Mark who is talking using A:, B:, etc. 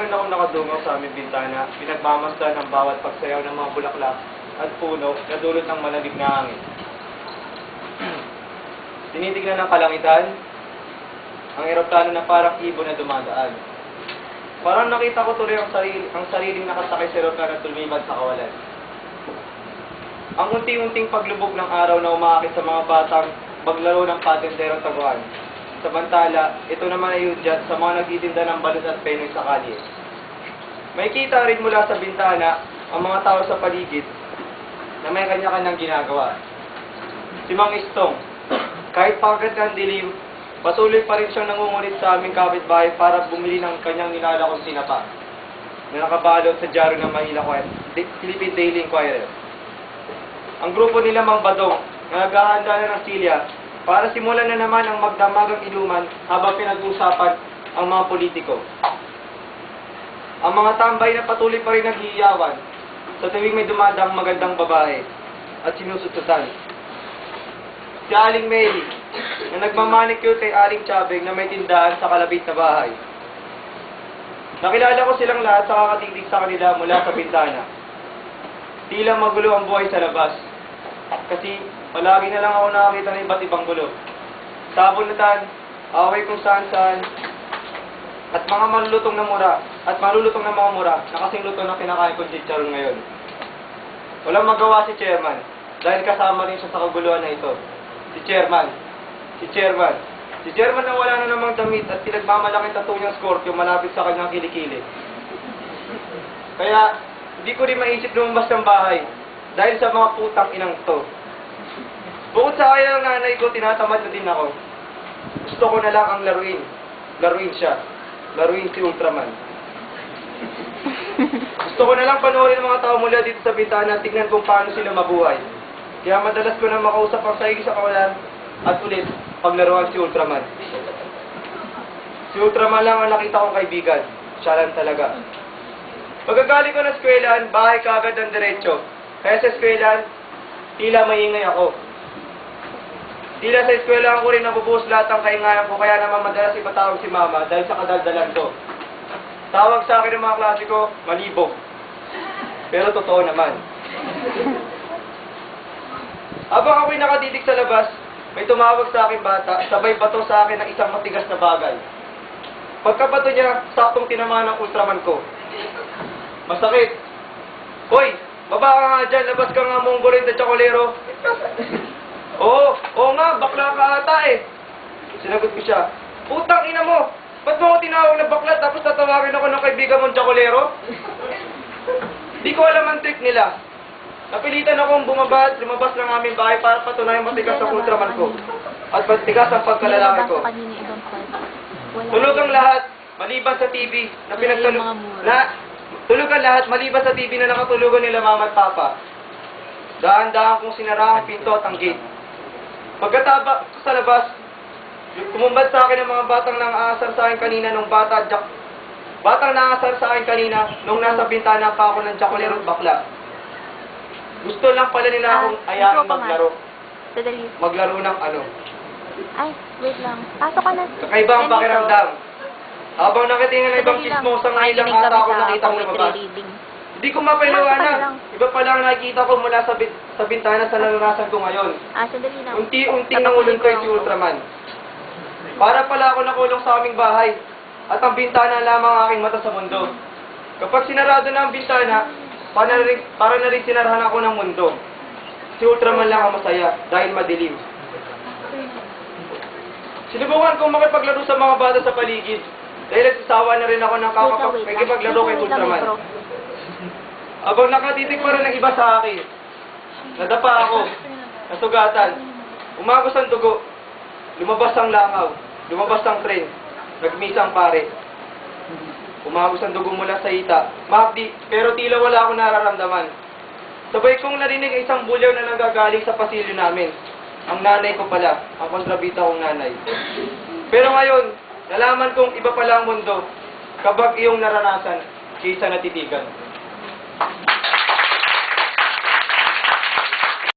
A: rin ako nakadungaw sa aming bintana, pinagmamasdan ng bawat pagsayaw ng mga bulaklak at puno na dulot ng malamig na hangin. Tinitignan ng kalangitan, ang eroplano na parang ibon na dumadaan. Parang nakita ko tuloy ang sariling nakasakay sa eroplano at lumibad sa kawalan. Ang unti-unting paglubog ng araw na umaakit sa mga batang maglaro ng patintero taguan. Samantala, ito naman ay udyat sa mga nagtitinda ng balot at penoy sa kalye. May kita rin mula sa bintana ang mga tao sa paligid na may kanya-kanyang ginagawa. Si Mang Istong, kahit pagkat ng dilim, patuloy pa rin siyang nangungulit sa aming kapitbahay para bumili ng kanyang nilalakong sinapa na nakabalot sa dyaryo ng Manila Philippine Daily Inquirer. Ang grupo nila Mang Badong na naghahanda na ng silya para simulan na naman ang magdamagang inuman habang pinag-usapan ang mga politiko. Ang mga tambay na patuloy pa rin naghihiyawan sa tuwing may dumadang magandang babae at sinusututan. Si Aling Mary na nagmamanicure kay Aling Chabeng na may tindahan sa kalapit na bahay. Nakilala ko silang lahat sa kakatitig sa kanila mula sa bintana. Tila magulo ang buhay sa labas. Kasi palagi na lang ako nakakita ng iba't ibang gulo. Sabunatan, away kung saan-saan, at mga malulutong na mura, at malulutong na mga mura na kasing luto na kinakain ko chicharon ngayon. Walang magawa si Chairman, dahil kasama rin siya sa kaguluhan na ito. Si Chairman na wala na namang damit at pinagmamalaking tattoo niyang Scorpio malapit sa kanyang kilikili. Kaya, hindi ko rin maisip lumabas ng bahay dahil sa mga putang inang to. Bukod sa kaya ng nanay ko, tinatamad na din ako. Gusto ko na lang ang laruin. Laruin siya. Laruin si Ultraman. Gusto ko na lang panoorin ng mga tao mula dito sa bintana at tignan kung paano sila mabuhay. Kaya madalas ko na makausap ang sarili sa kawalan at ulit paglaruan si Ultraman. Si Ultraman lang ang nakita kong kaibigan. Siya lang talaga. Pagkagaling ko na eskwelahan, bahay kaagad ng diretso. Kaya sa eskwelahan, tila maingay ako. Tila sa eskwelahan ko rin nabubuhos lahat ang kaingayan ko, kaya naman madalas ipatawag si Mama dahil sa kadaldalan ko. Tawag sa akin ng mga klase ko, malibog. Pero totoo naman. Habang ako'y nakatitig sa labas, may tumawag sa akin bata, sabay bato sa akin ng isang matigas na bagay. Pagkabato niya, saktong tinamaan ng Ultraman ko. Masakit. Hoy, baba ka nga dyan, labas ka nga mongolin na tsakolero. Oo nga, bakla ka ata eh. Sinagot ko siya, putang ina mo, ba't mo ako tinawag na bakla tapos tatawagin ako ng kaibigan mong tsakolero? Di ko alam ang trick nila. Napilitan akong bumaba at lumabas ng aming bahay para patunayan matigas ang Ultraman ko. At matigas ang pagkalalaki ko. Tulog ang lahat, maliban sa TV na tulog ang lahat, maliban sa TV na nakatulugan nila Mama at Papa. Daan-daan kong sinara ang pinto at ang gate. Pagkataba sa labas, kumumbat sa akin ang mga batang nang-aasar sa akin kanina nung batang nang-aasar sa akin kanina nung nasa bintana pa ako ng tsakolero at bakla. Gusto lang pala nila akong ayain maglaro. Maglaro ng ano.
B: Ay, wait lang. Pasok ka na.
A: Kakaiba ang pakiramdam. Habang nakitingin ng ibang chismosa ng ilang ata ako nakita mo lumabas. Hindi ko mapaliwanag. Iba pala ang nakikita ko mula sa bintana sa naranasan ko ngayon.
B: Sandali lang.
A: Unti-unting nangulong ko si Ultraman. Para pala ako nakulong sa aming bahay. At ang bintana lamang ang aking mata sa mundo. Kapag sinarado na ang bintana, para na rin sinarahan ako ng mundo. Si Ultraman lang ang masaya dahil madilim. Sinubukan kong makipaglaro sa mga bata sa paligid. Dahil nagsasawa na rin ako ng kakipaglaro kay Ultraman. Abang nakatitig pa rin ang iba sa akin. Nadapa ako. Nasugatan. Umagos ang dugo. Lumabas ang langaw. Lumabas ang tren. Nagmisa ang pare. Umagos ang dugo mula sa hita. Mahapdi, pero tila wala akong nararamdaman. Sabay kong narinig ang isang bulyaw na nagagaling sa pasilyo namin. Ang nanay ko pala, ang kontrabita kong nanay. Pero ngayon, nalaman kong iba pala ang mundo kapag iyong naranasan kaysa natitigan.